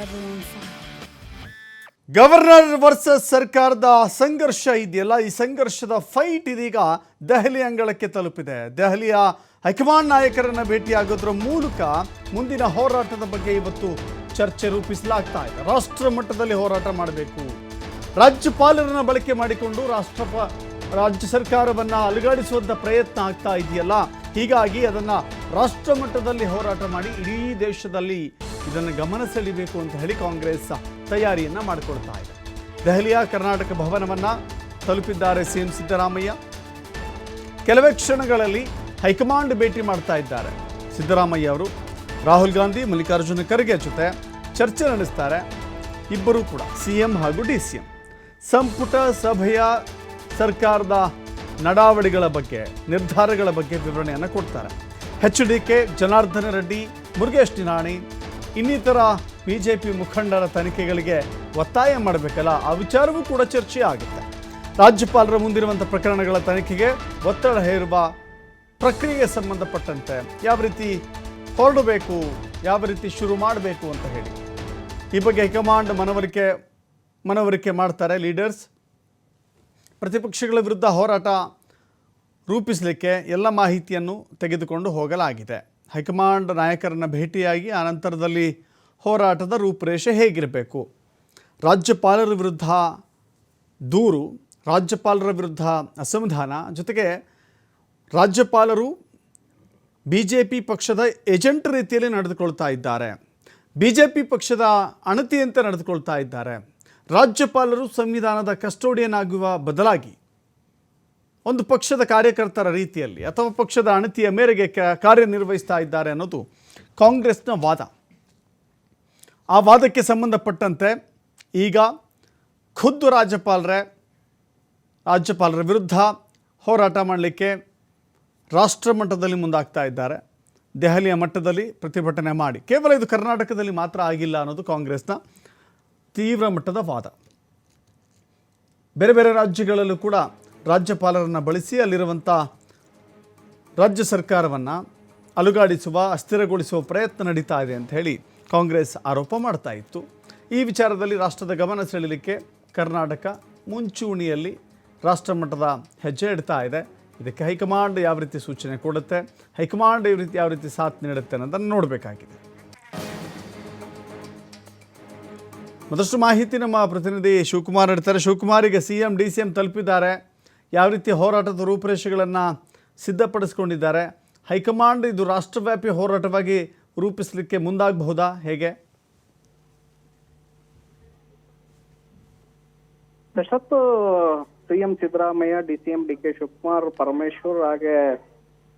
Level on fire. Governor versus ಸರ್ಕಾರದ ಸಂಘರ್ಷ ಇದೆಯಲ್ಲ, ಈ ಸಂಘರ್ಷದ ಫೈಟ್ ಇದೀಗ ದೆಹಲಿ ಅಂಗಳಕ್ಕೆ ತಲುಪಿದೆ. ದೆಹಲಿಯ ಹೈಕಮಾಂಡ್ ನಾಯಕರನ್ನ ಭೇಟಿಯಾಗೋದ್ರ ಮೂಲಕ ಮುಂದಿನ ಹೋರಾಟದ ಬಗ್ಗೆ ಇವತ್ತು ಚರ್ಚೆ ರೂಪಿಸಲಾಗ್ತಾ ಇದೆ. ರಾಷ್ಟ್ರ ಮಟ್ಟದಲ್ಲಿ ಹೋರಾಟ ಮಾಡಬೇಕು, ರಾಜ್ಯಪಾಲರನ್ನ ಬಳಕೆ ಮಾಡಿಕೊಂಡು ರಾಜ್ಯ ಸರ್ಕಾರವನ್ನ ಅಲುಗಾಡಿಸುವಂಥ ಪ್ರಯತ್ನ ಆಗ್ತಾ ಇದೆಯಲ್ಲ, ಹೀಗಾಗಿ ಅದನ್ನ ರಾಷ್ಟ್ರ ಮಟ್ಟದಲ್ಲಿ ಹೋರಾಟ ಮಾಡಿ ಇಡೀ ದೇಶದಲ್ಲಿ ಇದನ್ನು ಗಮನ ಸೆಳೀಬೇಕು ಅಂತ ಹೇಳಿ ಕಾಂಗ್ರೆಸ್ ತಯಾರಿಯನ್ನು ಮಾಡಿಕೊಳ್ತಾ ಇದೆ. ದೆಹಲಿಯ ಕರ್ನಾಟಕ ಭವನವನ್ನು ತಲುಪಿದ್ದಾರೆ ಸಿಎಂ ಸಿದ್ದರಾಮಯ್ಯ. ಕೆಲವೇ ಕ್ಷಣಗಳಲ್ಲಿ ಹೈಕಮಾಂಡ್ ಭೇಟಿ ಮಾಡ್ತಾ ಇದ್ದಾರೆ ಸಿದ್ದರಾಮಯ್ಯ ಅವರು. ರಾಹುಲ್ ಗಾಂಧಿ, ಮಲ್ಲಿಕಾರ್ಜುನ ಖರ್ಗೆ ಜೊತೆ ಚರ್ಚೆ ನಡೆಸ್ತಾರೆ. ಇಬ್ಬರೂ ಕೂಡ ಸಿಎಂ ಹಾಗೂ ಡಿಸಿಎಂ ಸಂಪುಟ ಸಭೆಯ ಸರ್ಕಾರದ ನಡಾವಳಿಗಳ ಬಗ್ಗೆ, ನಿರ್ಧಾರಗಳ ಬಗ್ಗೆ ವಿವರಣೆಯನ್ನು ಕೊಡ್ತಾರೆ. HDK, ಜನಾರ್ದನ ರೆಡ್ಡಿ, ಮುರುಗೇಶ್ ನಿರಾಣಿ ಇನ್ನಿತರ ಬಿಜೆಪಿ ಮುಖಂಡರ ತನಿಖೆಗಳಿಗೆ ಒತ್ತಾಯ ಮಾಡಬೇಕಲ್ಲ, ಆ ವಿಚಾರವೂ ಕೂಡ ಚರ್ಚೆ ಆಗುತ್ತೆ. ರಾಜ್ಯಪಾಲರ ಮುಂದಿರುವಂಥ ಪ್ರಕರಣಗಳ ತನಿಖೆಗೆ ಒತ್ತಡ ಹೇರುವ ಪ್ರಕ್ರಿಯೆಗೆ ಸಂಬಂಧಪಟ್ಟಂತೆ ಯಾವ ರೀತಿ ಹೊರಡಬೇಕು, ಯಾವ ರೀತಿ ಶುರು ಮಾಡಬೇಕು ಅಂತ ಹೇಳಿ ಈ ಬಗ್ಗೆ ಹೈಕಮಾಂಡ್ ಮನವರಿಕೆ ಮಾಡ್ತಾರೆ ಲೀಡರ್ಸ್. ಪ್ರತಿಪಕ್ಷಗಳ ವಿರುದ್ಧ ಹೋರಾಟ ರೂಪಿಸಲಿಕ್ಕೆ ಎಲ್ಲ ಮಾಹಿತಿಯನ್ನು ತೆಗೆದುಕೊಂಡು ಹೋಗಲಾಗಿದೆ. ಹೈಕಮಾಂಡ್ ನಾಯಕರನ್ನು ಭೇಟಿಯಾಗಿ ಆನಂತರದಲ್ಲಿ ಹೋರಾಟದ ರೂಪುರೇಷೆ ಹೇಗಿರಬೇಕು, ರಾಜ್ಯಪಾಲರ ವಿರುದ್ಧ ದೂರು, ರಾಜ್ಯಪಾಲರ ವಿರುದ್ಧ ಅಸಮಾಧಾನ, ಜೊತೆಗೆ ರಾಜ್ಯಪಾಲರು BJP ಪಕ್ಷದ ಏಜೆಂಟ್ ರೀತಿಯಲ್ಲಿ ನಡೆದುಕೊಳ್ತಾ ಇದ್ದಾರೆ, BJP ಪಕ್ಷದ ಅಣತಿಯಂತೆ ನಡೆದುಕೊಳ್ತಾ ಇದ್ದಾರೆ, ರಾಜ್ಯಪಾಲರು ಸಂವಿಧಾನದ ಕಸ್ಟೋಡಿಯನ್ ಆಗುವ ಬದಲಾಗಿ ಒಂದು ಪಕ್ಷದ ಕಾರ್ಯಕರ್ತರ ರೀತಿಯಲ್ಲಿ ಅಥವಾ ಪಕ್ಷದ ಅಣತಿಯ ಮೇರೆಗೆ ಕಾರ್ಯನಿರ್ವಹಿಸ್ತಾ ಇದ್ದಾರೆ ಅನ್ನೋದು ಕಾಂಗ್ರೆಸ್ನ ವಾದ. ಆ ವಾದಕ್ಕೆ ಸಂಬಂಧಪಟ್ಟಂತೆ ಈಗ ಖುದ್ದು ರಾಜ್ಯಪಾಲರ ವಿರುದ್ಧ ಹೋರಾಟ ಮಾಡಲಿಕ್ಕೆ ರಾಷ್ಟ್ರ ಮಟ್ಟದಲ್ಲಿ ಮುಂದಾಗ್ತಾ ಇದ್ದಾರೆ. ದೆಹಲಿಯ ಮಟ್ಟದಲ್ಲಿ ಪ್ರತಿಭಟನೆ ಮಾಡಿ, ಕೇವಲ ಇದು ಕರ್ನಾಟಕದಲ್ಲಿ ಮಾತ್ರ ಆಗಿಲ್ಲ ಅನ್ನೋದು ಕಾಂಗ್ರೆಸ್ನ ತೀವ್ರ ಮಟ್ಟದ ವಾದ. ಬೇರೆ ಬೇರೆ ರಾಜ್ಯಗಳಲ್ಲೂ ಕೂಡ ರಾಜ್ಯಪಾಲರನ್ನು ಬಳಸಿ ಅಲ್ಲಿರುವಂಥ ರಾಜ್ಯ ಸರ್ಕಾರವನ್ನು ಅಲುಗಾಡಿಸುವ, ಅಸ್ಥಿರಗೊಳಿಸುವ ಪ್ರಯತ್ನ ನಡೀತಾ ಇದೆ ಅಂತ ಹೇಳಿ ಕಾಂಗ್ರೆಸ್ ಆರೋಪ ಮಾಡ್ತಾ ಇತ್ತು. ಈ ವಿಚಾರದಲ್ಲಿ ರಾಷ್ಟ್ರದ ಗಮನ ಸೆಳೆಯಲಿಕ್ಕೆ ಕರ್ನಾಟಕ ಮುಂಚೂಣಿಯಲ್ಲಿ ರಾಷ್ಟ್ರ ಮಟ್ಟದ ಹೆಜ್ಜೆ ಇಡ್ತಾ ಇದೆ. ಇದಕ್ಕೆ ಹೈಕಮಾಂಡ್ ಯಾವ ರೀತಿ ಸೂಚನೆ ಕೊಡುತ್ತೆ, ಹೈಕಮಾಂಡ್ ಯಾವ ರೀತಿ ಸಾಥ್ ನೀಡುತ್ತೆ ಅನ್ನೋದನ್ನು ನೋಡಬೇಕಾಗಿದೆ. ಮತ್ತಷ್ಟು ಮಾಹಿತಿ ನಮ್ಮ ಪ್ರತಿನಿಧಿ ಶಿವಕುಮಾರ್ ನೀಡ್ತಾರೆ. ಶಿವಕುಮಾರ್, ಈಗ ಸಿಎಂ DCM ತಲುಪಿದ್ದಾರೆ, ಯಾವ ರೀತಿ ಹೋರಾಟದ ರೂಪುರೇಷೆಗಳನ್ನು ಸಿದ್ಧಪಡಿಸ್ಕೊಂಡಿದ್ದಾರೆ? ಹೈಕಮಾಂಡ್ ಇದು ರಾಷ್ಟ್ರವ್ಯಾಪಿ ಹೋರಾಟವಾಗಿ ರೂಪಿಸಲಿಕ್ಕೆ ಮುಂದಾಗಬಹುದಾ, ಹೇಗೆ? Dashrath, CM Siddaramaiah, DCM DK Shivakumar, Parameshwar ಹಾಗೆ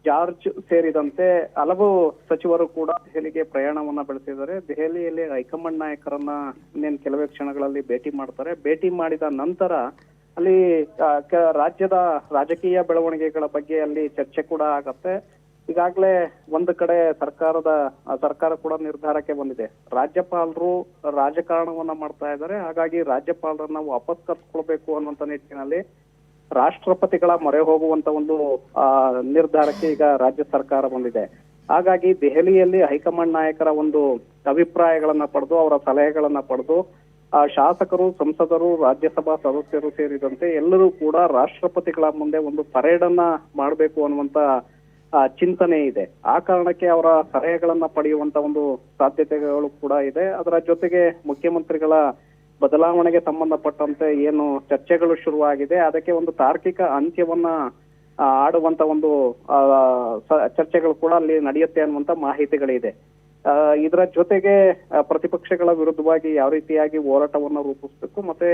ಜಾರ್ಜ್ ಸೇರಿದಂತೆ ಹಲವು ಸಚಿವರು ಕೂಡ ದೆಹಲಿಗೆ ಪ್ರಯಾಣವನ್ನ ಬೆಳೆಸಿದ್ದಾರೆ. ದೆಹಲಿಯಲ್ಲಿ ಹೈಕಮಾಂಡ್ ನಾಯಕರನ್ನ ಇನ್ನೇನು ಕೆಲವೇ ಕ್ಷಣಗಳಲ್ಲಿ ಭೇಟಿ ಮಾಡ್ತಾರೆ. ಭೇಟಿ ಮಾಡಿದ ನಂತರ ಅಲ್ಲಿ ರಾಜ್ಯದ ರಾಜಕೀಯ ಬೆಳವಣಿಗೆಗಳ ಬಗ್ಗೆ ಅಲ್ಲಿ ಚರ್ಚೆ ಕೂಡ ಆಗತ್ತೆ. ಈಗಾಗಲೇ ಒಂದು ಕಡೆ ಸರ್ಕಾರ ಕೂಡ ನಿರ್ಧಾರಕ್ಕೆ ಬಂದಿದೆ. ರಾಜ್ಯಪಾಲರು ರಾಜಕಾರಣವನ್ನ ಮಾಡ್ತಾ ಇದ್ದಾರೆ, ಹಾಗಾಗಿ ರಾಜ್ಯಪಾಲರನ್ನ ವಾಪಸ್ ಕರ್ಸ್ಕೊಳ್ಬೇಕು ಅನ್ನುವಂತ ನಿಟ್ಟಿನಲ್ಲಿ ರಾಷ್ಟ್ರಪತಿಗಳ ಮೊರೆ ಹೋಗುವಂತ ಒಂದು ನಿರ್ಧಾರಕ್ಕೆ ಈಗ ರಾಜ್ಯ ಸರ್ಕಾರ ಬಂದಿದೆ. ಹಾಗಾಗಿ ದೆಹಲಿಯಲ್ಲಿ ಹೈಕಮಾಂಡ್ ನಾಯಕರ ಒಂದು ಅಭಿಪ್ರಾಯಗಳನ್ನ ಪಡೆದು, ಅವರ ಸಲಹೆಗಳನ್ನ ಪಡೆದು ಶಾಸಕರು, ಸಂಸದರು, ರಾಜ್ಯಸಭಾ ಸದಸ್ಯರು ಸೇರಿದಂತೆ ಎಲ್ಲರೂ ಕೂಡ ರಾಷ್ಟ್ರಪತಿಗಳ ಮುಂದೆ ಒಂದು ಪರೇಡ್ ಅನ್ನ ಮಾಡಬೇಕು ಅನ್ನುವಂತ ಚಿಂತನೆ ಇದೆ. ಆ ಕಾರಣಕ್ಕೆ ಅವರ ಸಲಹೆಗಳನ್ನ ಪಡೆಯುವಂತ ಒಂದು ಸಾಧ್ಯತೆಗಳು ಕೂಡ ಇದೆ. ಅದರ ಜೊತೆಗೆ ಮುಖ್ಯಮಂತ್ರಿಗಳ ಬದಲಾವಣೆಗೆ ಸಂಬಂಧಪಟ್ಟಂತೆ ಏನು ಚರ್ಚೆಗಳು ಶುರುವಾಗಿದೆ, ಅದಕ್ಕೆ ಒಂದು ತಾರ್ಕಿಕ ಅಂತ್ಯವನ್ನ ಆಡುವಂತ ಒಂದು ಚರ್ಚೆಗಳು ಕೂಡ ಅಲ್ಲಿ ನಡೆಯುತ್ತೆ ಅನ್ನುವಂತ ಮಾಹಿತಿಗಳಿದೆ. ಇದರ ಜೊತೆಗೆ ಪ್ರತಿಪಕ್ಷಗಳ ವಿರುದ್ಧವಾಗಿ ಯಾವ ರೀತಿಯಾಗಿ ಹೋರಾಟವನ್ನ ರೂಪಿಸಬೇಕು, ಮತ್ತೆ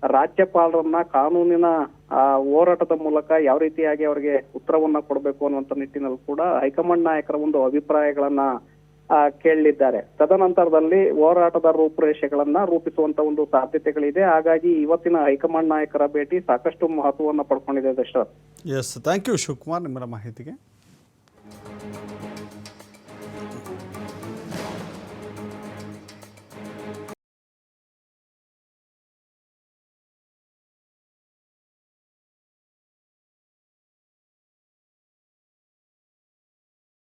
ರಾಜ್ಯಪಾಲರನ್ನ ಕಾನೂನಿನ ಹೋರಾಟದ ಮೂಲಕ ಯಾವ ರೀತಿಯಾಗಿ ಅವರಿಗೆ ಉತ್ತರವನ್ನ ಕೊಡಬೇಕು ಅನ್ನುವಂತ ನಿಟ್ಟಿನಲ್ಲಿ ಕೂಡ ಹೈಕಮಾಂಡ್ ನಾಯಕರ ಒಂದು ಅಭಿಪ್ರಾಯಗಳನ್ನ ಕೇಳಲಿದ್ದಾರೆ. ತದನಂತರದಲ್ಲಿ ಹೋರಾಟದ ರೂಪುರೇಷೆಗಳನ್ನ ರೂಪಿಸುವಂತ ಒಂದು ಸಾಧ್ಯತೆಗಳಿದೆ. ಹಾಗಾಗಿ ಇವತ್ತಿನ ಹೈಕಮಾಂಡ್ ನಾಯಕರ ಭೇಟಿ ಸಾಕಷ್ಟು ಮಹತ್ವವನ್ನು ಪಡ್ಕೊಂಡಿದೆ. Dasharath, yes, thank you Shivakumar ನಿಮ್ಮರ ಮಾಹಿತಿಗೆ.